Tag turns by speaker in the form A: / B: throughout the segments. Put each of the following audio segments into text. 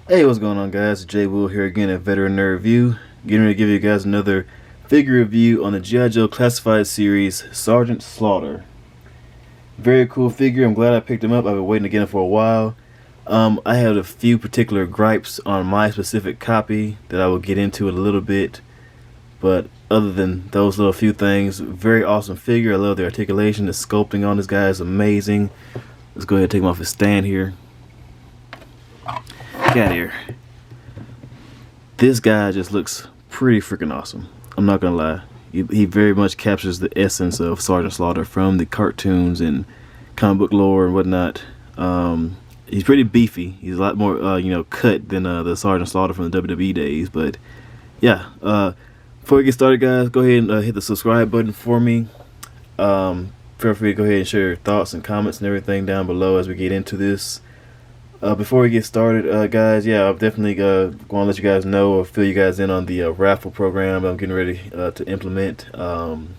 A: Hey, what's going on, guys? Jay Will here again at Veteran Nerd Review. Getting ready to give you guys another figure review on the G.I. Joe Classified Series Sergeant Slaughter. Very cool figure. I'm glad I picked him up. I've been waiting to get him for a while. I had a few particular gripes on my specific copy that I will get into in a little bit. But other than those little few things, very awesome figure. I love the articulation. The sculpting on this guy is amazing. Let's go ahead and take him off his stand here. Get out of here. This guy just looks pretty freaking awesome. I'm not gonna lie. He very much captures the essence of Sergeant Slaughter from the cartoons and comic book lore and whatnot. He's pretty beefy. He's a lot more, cut than the Sergeant Slaughter from the WWE days. But yeah, before we get started, guys, go ahead and hit the subscribe button for me. Feel free to go ahead and share your thoughts and comments and everything down below as we get into this. Before we get started, guys, yeah, I'm definitely going to let you guys know or fill you guys in on the raffle program I'm getting ready to implement. I'm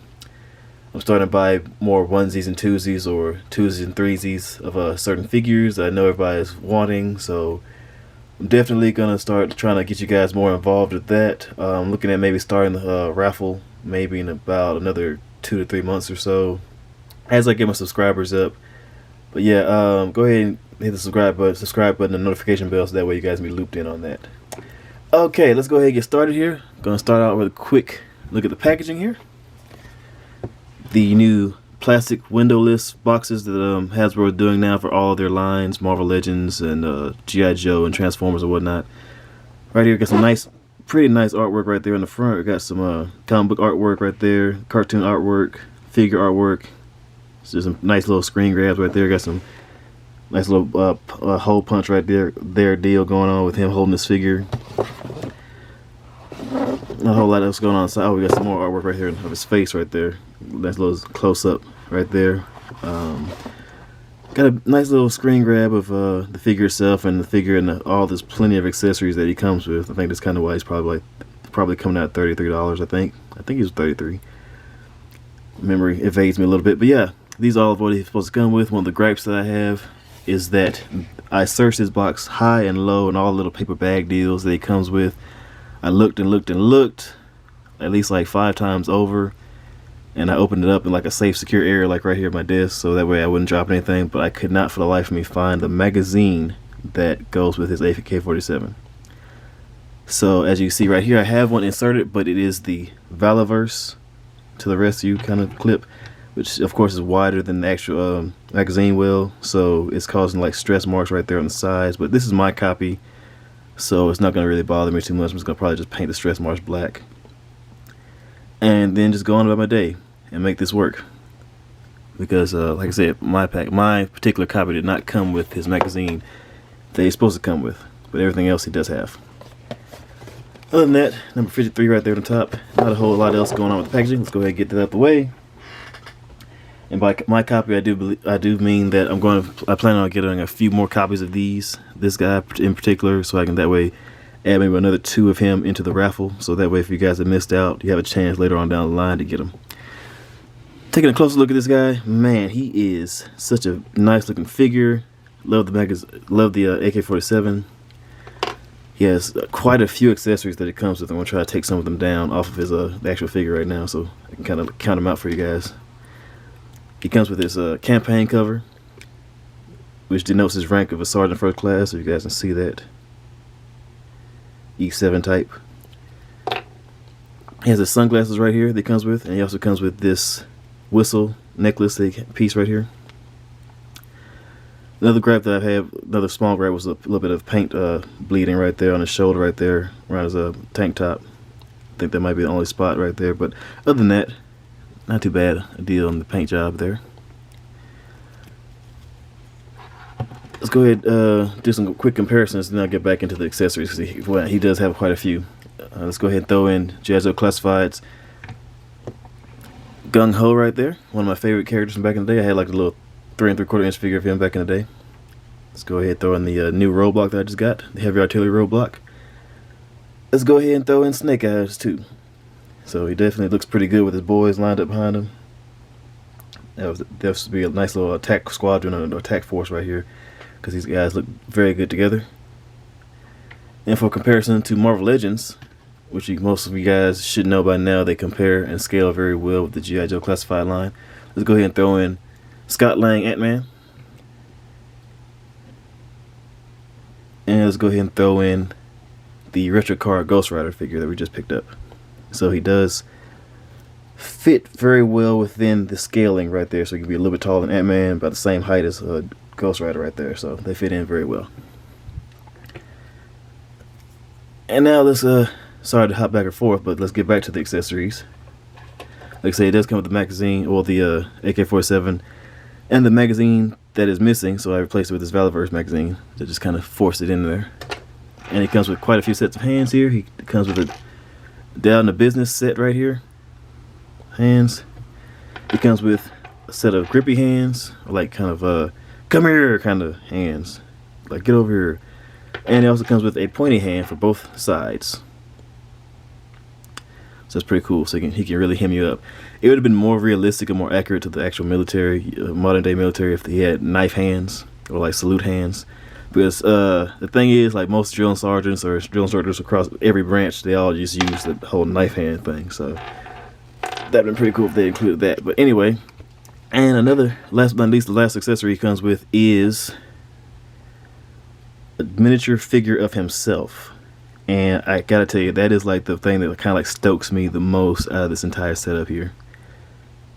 A: starting to buy more onesies and twosies or twosies and threesies of certain figures I know everybody's wanting, so I'm definitely going to start trying to get you guys more involved with that. I'm looking at maybe starting the raffle maybe in about another 2 to 3 months or so as I get my subscribers up. But yeah, go ahead and hit the subscribe button and notification bell so that way you guys can be looped in on that. Okay, let's go ahead and get started here. Gonna start out with a quick look at the packaging here. The new plastic windowless boxes that Hasbro is doing now for all of their lines, Marvel Legends and G.I. Joe and Transformers and whatnot. Right here, got some pretty nice artwork right there in the front. We got some comic book artwork right there, cartoon artwork, figure artwork. So some nice little screen grabs right there. Got some nice little hole punch right there deal going on with him holding this figure. Not a whole lot else going on inside. Oh, we got some more artwork right here of his face right there. Nice little close up right there. Got a nice little screen grab of the figure itself and the figure and all this plenty of accessories that he comes with. I think that's kind of why he's probably coming out at $33. I think he was $33. Memory evades me a little bit, but yeah. These are all of what he's supposed to come with. One of the gripes that I have is that I searched this box high and low and all the little paper bag deals that he comes with. I looked and looked and looked at least like 5 times over, and I opened it up in like a safe, secure area like right here at my desk so that way I wouldn't drop anything, but I could not for the life of me find the magazine that goes with his AK-47. So as you see right here, I have one inserted, but it is the Valaverse to the rescue kind of clip, which of course is wider than the actual magazine will, so it's causing like stress marks right there on the sides. But this is my copy, so it's not going to really bother me too much. I'm just going to probably just paint the stress marks black and then just go on about my day and make this work, because like I said, my particular copy did not come with his magazine that he's supposed to come with, but everything else he does have. Other than that, number 53 right there on the top. Not a whole lot else going on with the packaging. Let's go ahead and get that out the way. And by my copy, I do mean that I plan on getting a few more copies of this guy in particular, so I can that way add maybe another 2 of him into the raffle. So that way, if you guys have missed out, you have a chance later on down the line to get him. Taking a closer look at this guy, man, he is such a nice looking figure. Love the AK-47. He has quite a few accessories that it comes with. I'm gonna try to take some of them down off of his the actual figure right now, so I can kind of count them out for you guys. He comes with his campaign cover, which denotes his rank of a sergeant first class, so you guys can see that. E7 type. He has his sunglasses right here that he comes with, and he also comes with this whistle necklace piece right here. Another gripe that I've had, another small gripe, was a little bit of paint bleeding right there on his shoulder right there around his tank top. I think that might be the only spot right there, but other than that, not too bad a deal on the paint job there. Let's go ahead do some quick comparisons, and then I'll get back into the accessories, because he does have quite a few. Let's go ahead and throw in G.I. Joe Classified's Gung Ho right there. One of my favorite characters from back in the day. I had like a little 3 3/4 inch figure of him back in the day. Let's go ahead and throw in the new roadblock that I just got, the heavy artillery roadblock. Let's go ahead and throw in Snake Eyes too. So he definitely looks pretty good with his boys lined up behind him. That would be a nice little attack squadron or attack force right here, because these guys look very good together. And for comparison to Marvel Legends, which most of you guys should know by now, they compare and scale very well with the G.I. Joe classified line. Let's go ahead and throw in Scott Lang Ant-Man. And let's go ahead and throw in the Retro Card Ghost Rider figure that we just picked up. So he does fit very well within the scaling right there. So he can be a little bit taller than Ant-Man, about the same height as Ghost Rider right there. So they fit in very well. And now let's, sorry to hop back and forth, but let's get back to the accessories. Like I say, it does come with the magazine, or the AK-47, and the magazine that is missing, so I replaced it with this Valiverse magazine to just kind of force it in there. And it comes with quite a few sets of hands here. It comes with a Down to Business set right here. Hands. It comes with a set of grippy hands, like kind of come here kind of hands, like get over here. And it also comes with a pointy hand for both sides. So that's pretty cool. So he can really hem you up. It would have been more realistic and more accurate to the actual military, modern day military, if he had knife hands or like salute hands. Because the thing is, like most drill sergeants or drill instructors across every branch, they all just use the whole knife hand thing. So that'd have been pretty cool if they included that. But anyway, and another, last but not least, the last accessory he comes with is a miniature figure of himself. And I gotta tell you, that is like the thing that kind of like stokes me the most out of this entire setup here.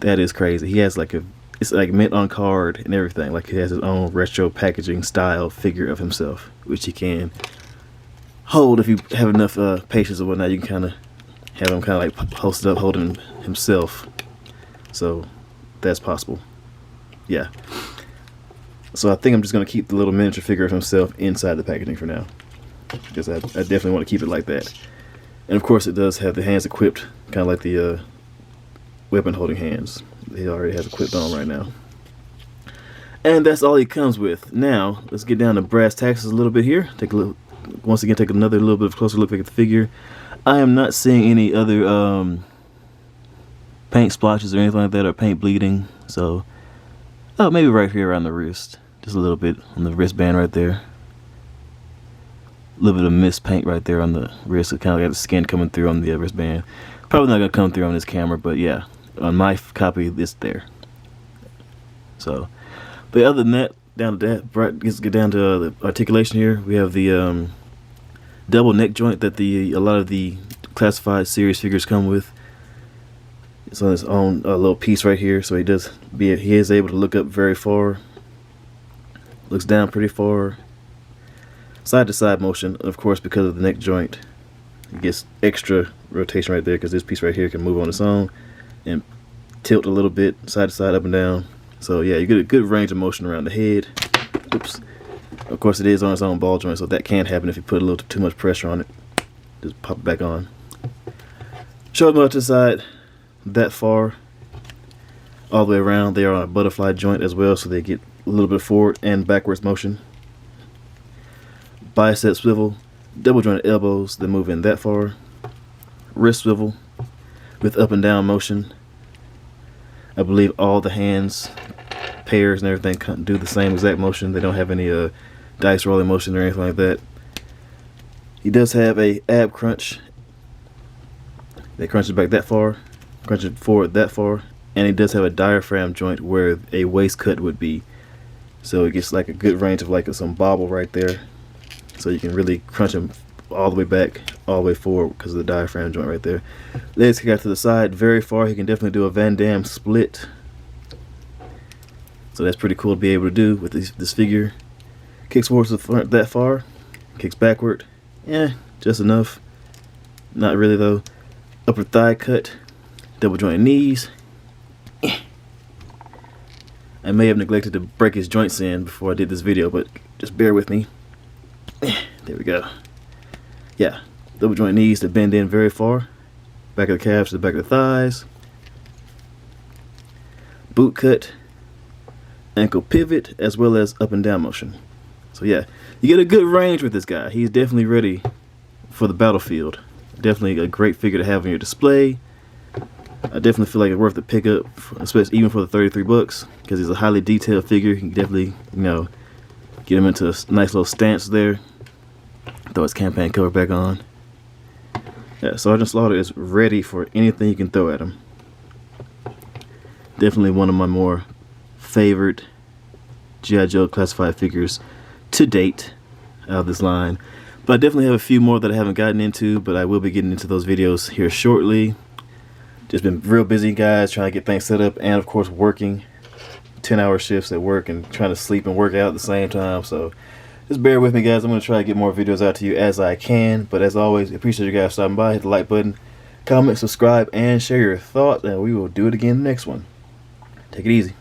A: That is crazy. He has like it's like mint on card and everything. Like he has his own retro packaging style figure of himself, which he can hold if you have enough patience or whatnot. You can kind of have him kind of like posted up holding himself. So that's possible. Yeah. So I think I'm just going to keep the little miniature figure of himself inside the packaging for now, because I definitely want to keep it like that. And of course it does have the hands equipped, kind of like the weapon holding hands he already has equipped on right now. And that's all he comes with. Now let's get down to brass tacks a little bit here. Once again, take another little bit of closer look at the figure. I am not seeing any other paint splotches or anything like that, or paint bleeding. So maybe right here around the wrist, just a little bit on the wristband right there. A little bit of mist paint right there on the wrist. It kind of got the skin coming through on the wristband. Probably not gonna come through on this camera, but yeah, on my copy it's there. So, but other than that, down to that, let's get down to the articulation here. We have the double neck joint that a lot of the classified series figures come with. It's on his own little piece right here, so he is able to look up very far, looks down pretty far, side to side motion. And of course, because of the neck joint, it gets extra rotation right there, because this piece right here can move on its own and tilt a little bit side to side, up and down. So yeah, you get a good range of motion around the head. Oops. Of course, it is on its own ball joint, so that can happen if you put a little too much pressure on it. Just pop it back on. Shoulder out to the side, that far, all the way around. They are on a butterfly joint as well, so they get a little bit forward and backwards motion. Bicep swivel, double jointed elbows that move in that far. Wrist swivel with up and down motion. I believe all the hands, pairs and everything do the same exact motion. They don't have any dice rolling motion or anything like that. He does have a ab crunch. They crunch it back that far, crunch it forward that far, and he does have a diaphragm joint where a waist cut would be. So it gets like a good range of like some bobble right there. So you can really crunch him all the way back, all the way forward because of the diaphragm joint right there. Legs kick out to the side very far. He can definitely do a Van Damme split. So that's pretty cool to be able to do with this figure. Kicks forward to the front that far, kicks backward. Yeah, just enough. Not really though. Upper thigh cut, double jointed knees. I may have neglected to break his joints in before I did this video, but just bear with me. There we go. Yeah, double joint knees that bend in very far. Back of the calves to the back of the thighs. Boot cut, ankle pivot, as well as up and down motion. So yeah, you get a good range with this guy. He's definitely ready for the battlefield. Definitely a great figure to have on your display. I definitely feel like it's worth the pickup, especially even for the $33, because he's a highly detailed figure. You can definitely, get him into a nice little stance there. throw his campaign cover back on. Yeah, Sergeant Slaughter is ready for anything you can throw at him. Definitely one of my more favorite G.I. Joe classified figures to date out of this line. But I definitely have a few more that I haven't gotten into, but I will be getting into those videos here shortly. Just been real busy, guys, trying to get things set up, and of course working 10-hour shifts at work and trying to sleep and work out at the same time. So just bear with me, guys. I'm going to try to get more videos out to you as I can. But as always, appreciate you guys stopping by. Hit the like button, comment, subscribe, and share your thoughts, and we will do it again in the next one. Take it easy.